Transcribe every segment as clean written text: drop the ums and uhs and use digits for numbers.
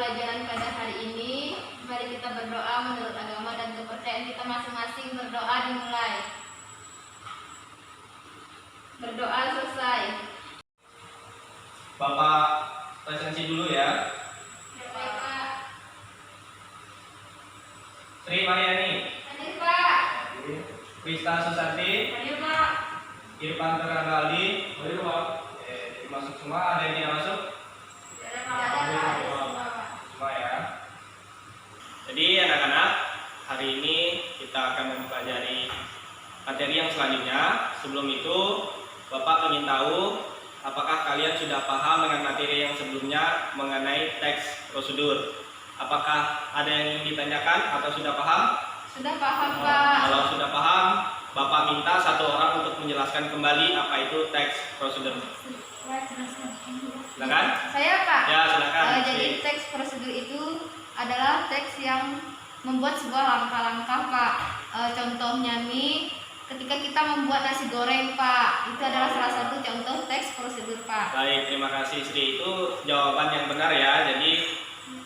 pembelajaran pada hari ini. Mari kita berdoa menurut agama dan kepercayaan kita masing-masing. Berdoa dimulai. Berdoa selesai. Bapak presensi dulu ya. Baik, Pak. Sri Mariani. Hadir, Pak. Krista Susanti. Hadir, Pak. Irfan Teranggaldi. Hadir, Pak. Masuk semua, ada yang tidak masuk? Tidak ada, Pak. Semua ya. Jadi anak-anak, hari ini kita akan mempelajari materi yang selanjutnya. Sebelum itu, Bapak ingin tahu apakah kalian sudah paham dengan materi yang sebelumnya mengenai teks prosedur? Apakah ada yang ingin ditanyakan atau sudah paham? Sudah paham, Pak. Kalau sudah paham, Bapak minta satu orang untuk menjelaskan kembali apa itu teks prosedur. Silakan. Saya, Pak. Ya, silakan. Jadi teks prosedur itu adalah teks yang membuat sebuah langkah-langkah, Pak. Contohnya nih, ketika kita membuat nasi goreng, Pak, itu adalah salah satu contoh teks prosedur, Pak. Baik, terima kasih Sri. Itu jawaban yang benar ya. Jadi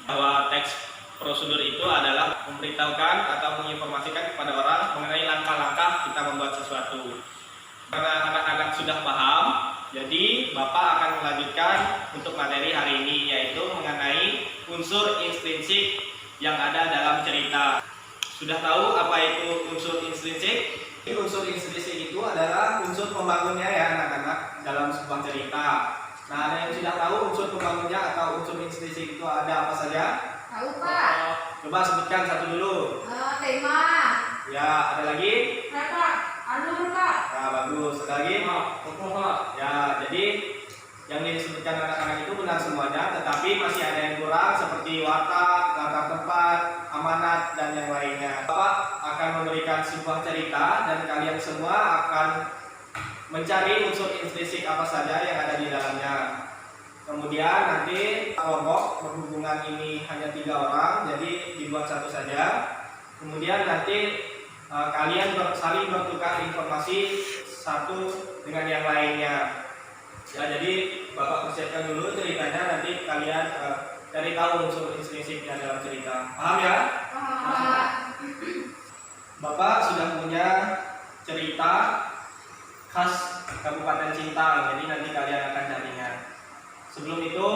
bahwa teks prosedur itu adalah memberitahukan atau menginformasikan kepada orang mengenai langkah-langkah kita membuat sesuatu. Karena anak-anak sudah paham, jadi Bapak akan melanjutkan untuk materi hari ini, yaitu mengenai unsur intrinsik yang ada dalam cerita. Sudah tahu apa itu unsur intrinsik? Unsur intrinsik itu adalah unsur pembangunnya ya anak-anak dalam sebuah cerita. Nah, ada yang sudah tahu unsur pembangunnya atau unsur intrinsik itu ada apa saja? Tahu, Pak. Coba sebutkan satu dulu. Tema. Ya, ada lagi? Pak. Alur, Pak. Ya, bagus. Ada lagi? Ya, jadi yang disebutkan anak-anak itu benar semuanya, tetapi masih ada yang kurang seperti watak, latar tempat, amanat, dan yang lainnya. Bapak akan memberikan sebuah cerita dan kalian semua akan mencari unsur intrinsik apa saja yang ada di dalamnya. Kemudian nanti kelompok berhubungan ini hanya 3 orang, jadi dibuat satu saja. Kemudian nanti kalian saling bertukar informasi satu dengan yang lainnya. Ya, jadi Bapak persiapkan dulu ceritanya, nanti kalian cari tahu unsur intrinsiknya dalam cerita. Paham ya? Pak. Bapak sudah punya cerita khas Kabupaten Sintang, jadi nanti kalian akan carinya. Sebelum itu,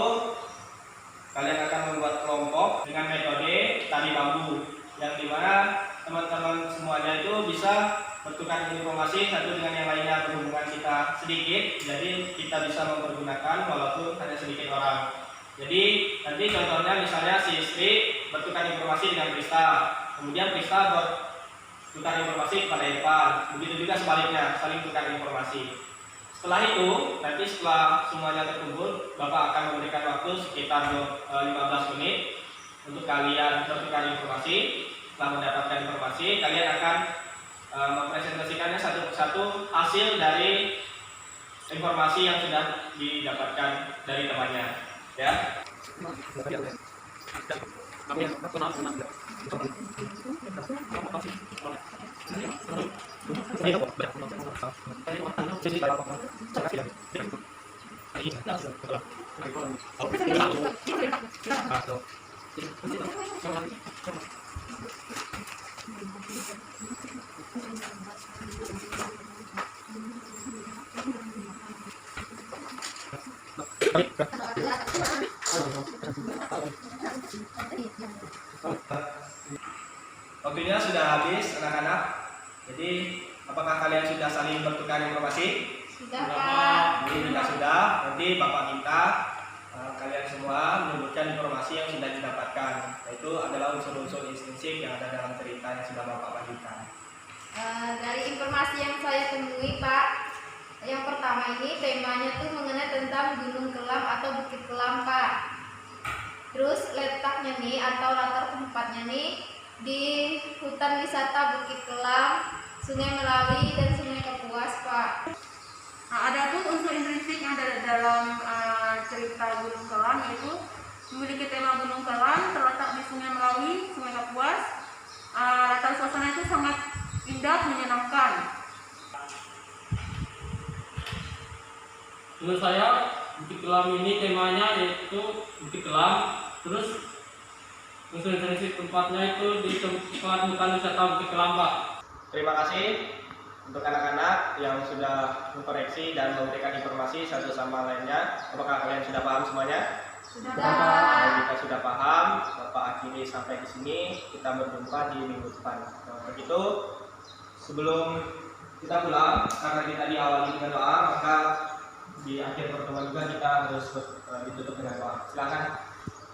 kalian akan membuat kelompok dengan metode tali bambu, yang dimana teman-teman semuanya itu bisa bertukar informasi satu dengan yang lainnya berhubungan kita sedikit, jadi kita bisa mempergunakan walaupun hanya sedikit orang. Jadi nanti contohnya misalnya si Sri bertukar informasi dengan Krista, kemudian Krista bertukar informasi kepada Irfan, begitu juga sebaliknya, saling tukar informasi. Setelah itu, nanti setelah semuanya terkumpul, Bapak akan memberikan waktu sekitar 15 menit untuk kalian bertukar informasi. Setelah mendapatkan informasi, kalian akan mempresentasikannya satu persatu hasil dari informasi yang sudah didapatkan dari temannya. Ya. Waktunya sudah habis anak-anak. Jadi apakah kalian sudah saling bertukar informasi? Sudah, Pak. Jadi jika sudah, nanti Bapak minta kalian semua menyebutkan informasi yang sudah didapatkan. Yaitu adalah unsur-unsur intrinsik yang ada dalam cerita yang sudah Bapak bagikan. Dari informasi yang saya temui, Pak, yang pertama ini temanya tuh mengenai tentang Gunung Kelam atau Bukit Kelam, Pak. Terus letaknya nih atau latar tempatnya nih di hutan wisata Bukit Kelam, Sungai Melawi dan Sungai Kapuas, Pak. Nah, ada pun unsur intrinsik yang ada dalam cerita Gunung Kelam, yaitu memiliki tema Gunung Kelam, terletak di Sungai Melawi, Sungai Kapuas. Latar suasana itu sangat indah, menyenangkan. Menurut saya Bukit Kelam ini temanya yaitu Bukit Kelam, terus Unsur intrinsik tempatnya itu di tempat bukan wisata Bukit Kelam, Pak. Terima kasih untuk anak-anak yang sudah mengkoreksi dan memberikan informasi satu sama lainnya. Apakah kalian sudah paham semuanya? Sudah. Kalau kita sudah paham, Bapak akhiri sampai di sini. Kita berjumpa di minggu depan. Begitu, sebelum kita pulang, karena kita diawali dengan doa, maka di akhir pertemuan juga kita harus ditutup dengan doa. Silakan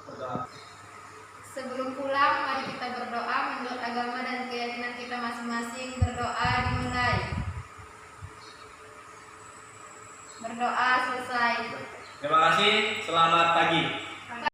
berdoa. Sebelum pulang, mari kita berdoa menurut agama dan keyakinan kita masing-masing. Berdoa dimulai. Berdoa selesai. Terima kasih. Selamat pagi.